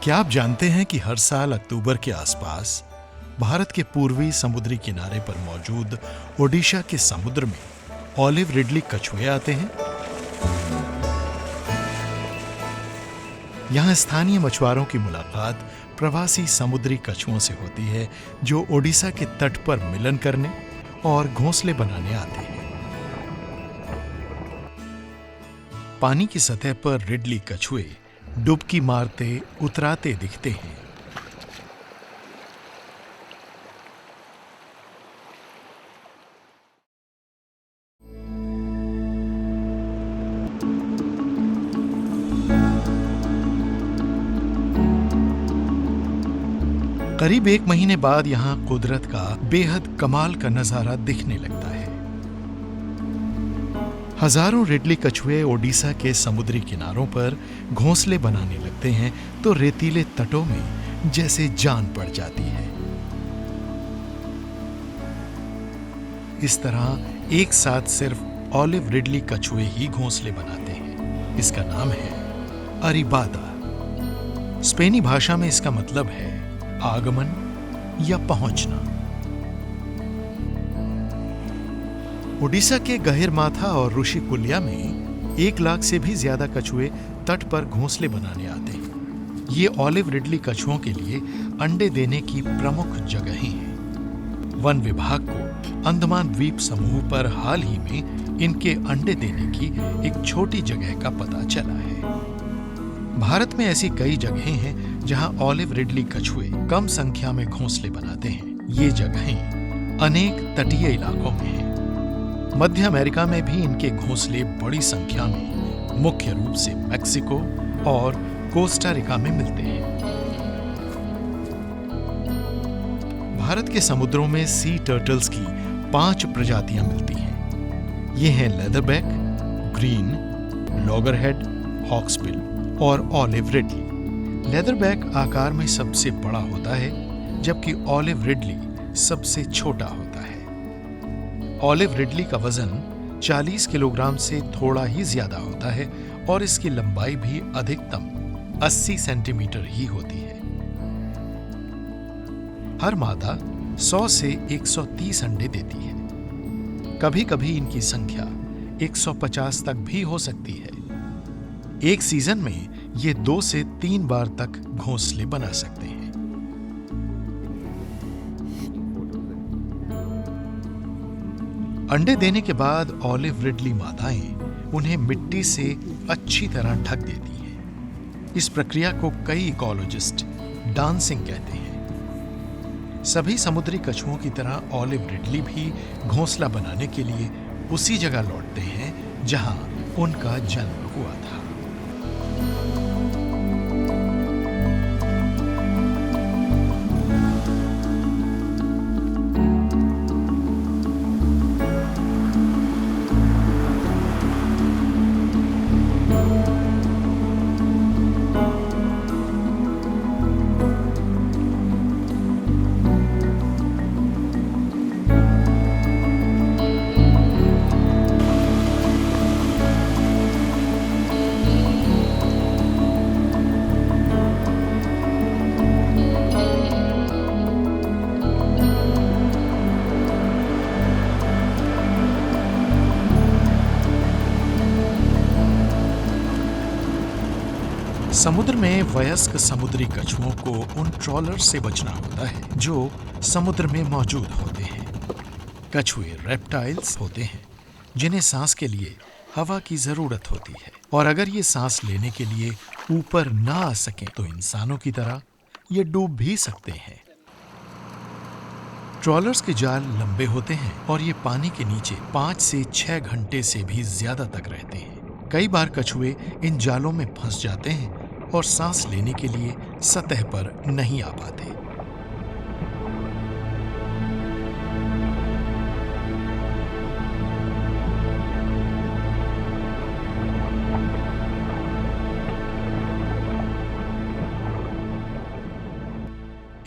क्या आप जानते हैं कि हर साल अक्टूबर के आसपास भारत के पूर्वी समुद्री किनारे पर मौजूद ओडिशा के समुद्र में ऑलिव रिडली कछुए आते हैं? यहां स्थानीय मछुआरों की मुलाकात प्रवासी समुद्री कछुओं से होती है जो ओडिशा के तट पर मिलन करने और घोंसले बनाने आते हैं। पानी की सतह पर रिडली कछुए डुबकी मारते उतराते दिखते हैं। करीब 1 महीने बाद यहां कुदरत का बेहद कमाल का नजारा दिखने लगता है। हजारों रिडली कछुए ओडिशा के समुद्री किनारों पर घोंसले बनाने लगते हैं तो रेतीले तटों में जैसे जान पड़ जाती है। इस तरह एक साथ सिर्फ ऑलिव रिडली कछुए ही घोंसले बनाते हैं। इसका नाम है अरिबादा। स्पेनी भाषा में इसका मतलब है आगमन या पहुंचना। ओडिशा के गहिरमाथा और ऋषिकुल्या में 1 लाख से भी ज्यादा कछुए तट पर घोंसले बनाने आते हैं। ये ऑलिव रिडली कछुओं के लिए अंडे देने की प्रमुख जगहें हैं। वन विभाग को अंडमान द्वीप समूह पर हाल ही में इनके अंडे देने की एक छोटी जगह का पता चला है। भारत में ऐसी कई जगहें हैं जहां ऑलिव रिडली कछुए कम संख्या में घोंसले बनाते हैं। ये जगहें अनेक तटीय इलाकों में हैं। मध्य अमेरिका में भी इनके घोंसले बड़ी संख्या में मुख्य रूप से मेक्सिको और कोस्टा रिका में मिलते हैं। भारत के समुद्रों में सी टर्टल्स की 5 प्रजातियां मिलती हैं। ये हैं लेदरबैक, ग्रीन, लॉगरहेड, हॉक्सबिल और ऑलिव रिडली। लेदरबैक आकार में सबसे बड़ा होता है जबकि ऑलिव रिडली सबसे छोटा होता है। ऑलिव रिडली का वजन 40 किलोग्राम से थोड़ा ही ज्यादा होता है और इसकी लंबाई भी अधिकतम 80 सेंटीमीटर ही होती है। हर मादा 100 से 130 अंडे देती है। कभी कभी इनकी संख्या 150 तक भी हो सकती है। एक सीजन में ये 2 से 3 बार तक घोंसले बना सकते हैं। अंडे देने के बाद ऑलिव रिडली मादाएं उन्हें मिट्टी से अच्छी तरह ढक देती हैं। इस प्रक्रिया को कई इकोलॉजिस्ट डांसिंग कहते हैं। सभी समुद्री कछुओं की तरह ऑलिव रिडली भी घोंसला बनाने के लिए उसी जगह लौटते हैं जहां उनका जन्म हुआ था। समुद्र में वयस्क समुद्री कछुओं को उन ट्रॉलर से बचना होता है जो समुद्र में मौजूद होते हैं। कछुए रेप्टाइल्स होते हैं जिन्हें सांस के लिए हवा की जरूरत होती है और अगर ये सांस लेने के लिए ऊपर ना आ सकें तो इंसानों की तरह ये डूब भी सकते हैं। ट्रॉलर्स के जाल लंबे होते हैं और ये पानी के नीचे 5 से 6 घंटे से भी ज्यादा तक रहते हैं। कई बार कछुए इन जालों में फंस जाते हैं और सांस लेने के लिए सतह पर नहीं आ पाते।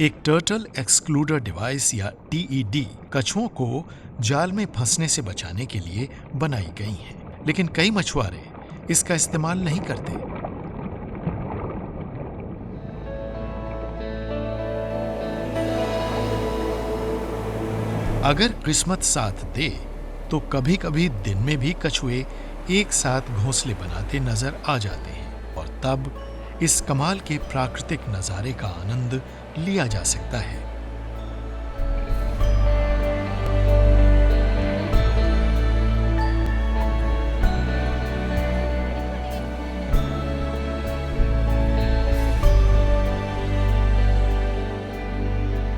एक टर्टल एक्सक्लूडर डिवाइस या टीईडी कछुओं को जाल में फंसने से बचाने के लिए बनाई गई है, लेकिन कई मछुआरे इसका इस्तेमाल नहीं करते। अगर किस्मत साथ दे तो कभी कभी दिन में भी कछुए एक साथ घोंसले बनाते नजर आ जाते हैं और तब इस कमाल के प्राकृतिक नजारे का आनंद लिया जा सकता है।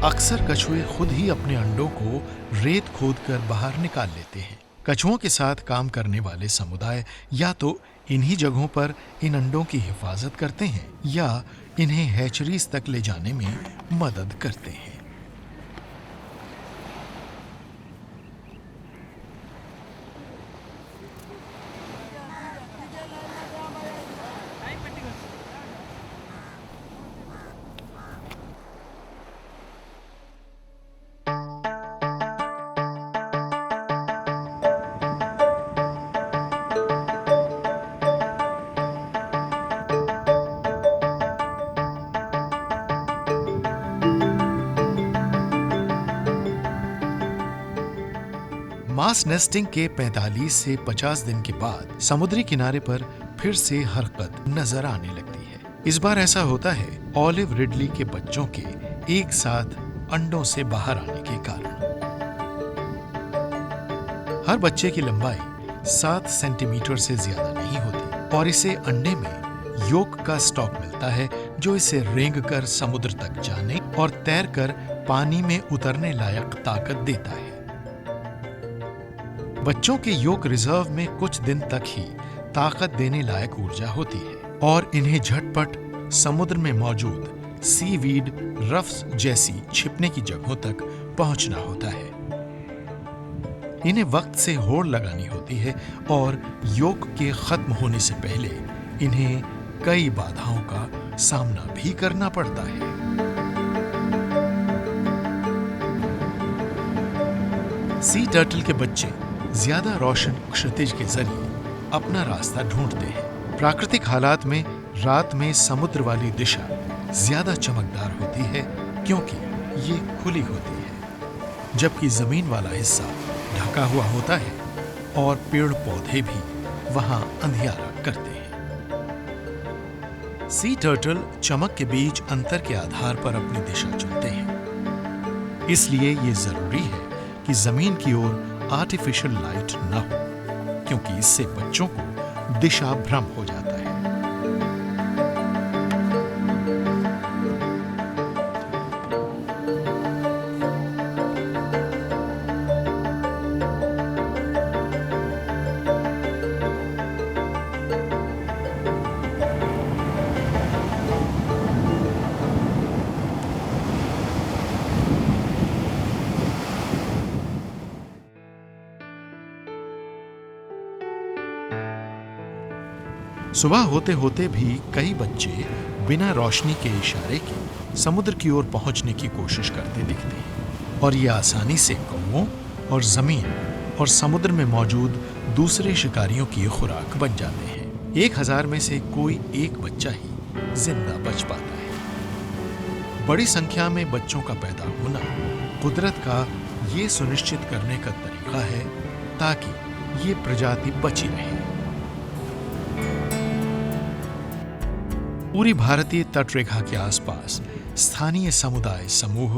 अक्सर कछुए खुद ही अपने अंडों को रेत खोदकर बाहर निकाल लेते हैं। कछुओं के साथ काम करने वाले समुदाय या तो इन्हीं जगहों पर इन अंडों की हिफाजत करते हैं या इन्हें हैचरीज तक ले जाने में मदद करते हैं। मास नेस्टिंग के 45 से 50 दिन के बाद समुद्री किनारे पर फिर से हरकत नजर आने लगती है। इस बार ऐसा होता है ऑलिव रिडली के बच्चों के एक साथ अंडों से बाहर आने के कारण। हर बच्चे की लंबाई 7 सेंटीमीटर से ज्यादा नहीं होती और इसे अंडे में योक का स्टॉक मिलता है जो इसे रेंगकर समुद्र तक जाने और तैरकर पानी में उतरने लायक ताकत देता है। बच्चों के योक रिजर्व में कुछ दिन तक ही ताकत देने लायक ऊर्जा होती है और इन्हें झटपट समुद्र में मौजूद सीवीड रफ्स जैसी छिपने की जगहों तक पहुंचना होता है। इन्हें वक्त से होड़ लगानी होती है और योक के खत्म होने से पहले इन्हें कई बाधाओं का सामना भी करना पड़ता है। सी टर्टल के बच्चे ज्यादा रोशन क्षितिज के जरिए अपना रास्ता ढूंढते हैं। प्राकृतिक हालात में रात में समुद्र वाली दिशा ज्यादा चमकदार होती है क्योंकि ये खुली होती है, जबकि जमीन वाला हिस्सा ढका हुआ होता है और पेड़ पौधे भी वहां अंधियारा करते हैं। सी टर्टल चमक के बीच अंतर के आधार पर अपनी दिशा चुनते हैं। इसलिए ये जरूरी है कि जमीन की ओर आर्टिफिशियल लाइट न हो, क्योंकि इससे बच्चों को दिशा भ्रम हो जाता है। सुबह होते होते भी कई बच्चे बिना रोशनी के इशारे के समुद्र की ओर पहुंचने की कोशिश करते दिखते हैं और ये आसानी से कौवों और जमीन और समुद्र में मौजूद दूसरे शिकारियों की खुराक बन जाते हैं। 1000 में से कोई एक बच्चा ही जिंदा बच पाता है। बड़ी संख्या में बच्चों का पैदा होना कुदरत का ये सुनिश्चित करने का तरीका है ताकि ये प्रजाति बची रहे। पूरी भारतीय तटरेखा के आसपास स्थानीय समुदाय समूह,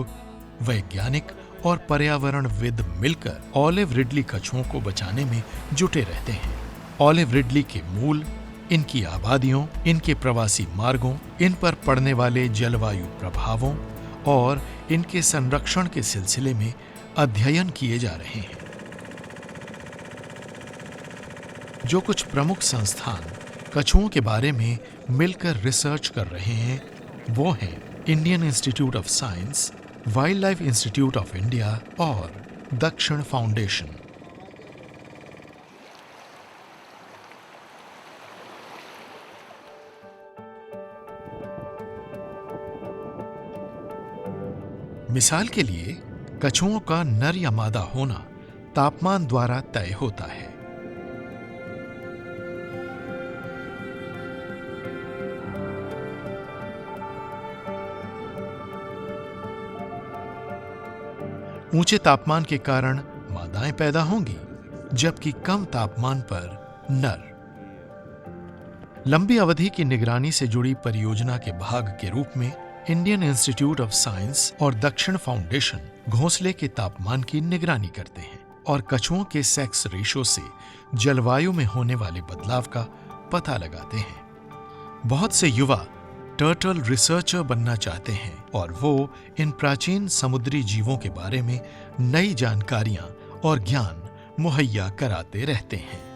वैज्ञानिक और पर्यावरणविद मिलकर ऑलिव रिडली कछुओं को बचाने में जुटे रहते हैं। ऑलिव रिडली के मूल, इनकी आबादियों, इनके प्रवासी मार्गों, इन पर पड़ने वाले जलवायु प्रभावों और इनके संरक्षण के सिलसिले में अध्ययन किए जा रहे हैं। जो कुछ प्रमुख संस्थान कछुओं के बारे में मिलकर रिसर्च कर रहे हैं वो हैं Indian institute of science, wild life institute of India और दक्षिण फाउंडेशन। मिसाल के लिए कछुओं का नर या मादा होना तापमान द्वारा तय होता है। ऊंचे तापमान के कारण मादाएं पैदा होंगी, जबकि कम तापमान पर नर। लंबी अवधि की निगरानी से जुड़ी परियोजना के भाग के रूप में इंडियन इंस्टीट्यूट ऑफ साइंस और दक्षिण फाउंडेशन घोंसले के तापमान की निगरानी करते हैं और कछुओं के सेक्स रेशो से जलवायु में होने वाले बदलाव का पता लगाते हैं। बहुत से युवा टर्टल रिसर्चर बनना चाहते हैं और वो इन प्राचीन समुद्री जीवों के बारे में नई जानकारियां और ज्ञान मुहैया कराते रहते हैं।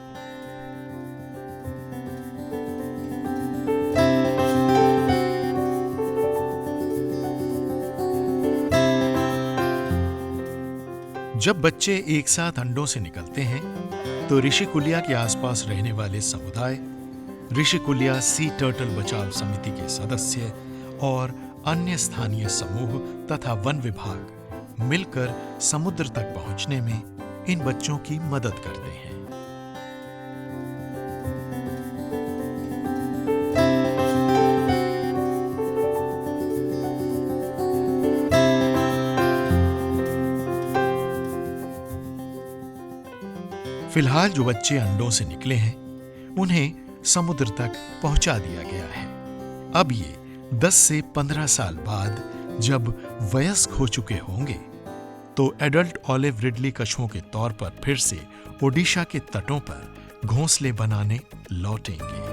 जब बच्चे एक साथ अंडों से निकलते हैं तो ऋषिकुल्या के आसपास रहने वाले समुदाय, ऋषिकुल्या सी टर्टल बचाव समिति के सदस्य और अन्य स्थानीय समूह तथा वन विभाग मिलकर समुद्र तक पहुंचने में इन बच्चों की मदद करते हैं। फिलहाल जो बच्चे अंडों से निकले हैं उन्हें समुद्र तक पहुंचा दिया गया है। अब ये 10 से 15 साल बाद जब वयस्क हो चुके होंगे तो एडल्ट ऑलिव रिडली कछुओं के तौर पर फिर से ओडिशा के तटों पर घोंसले बनाने लौटेंगे।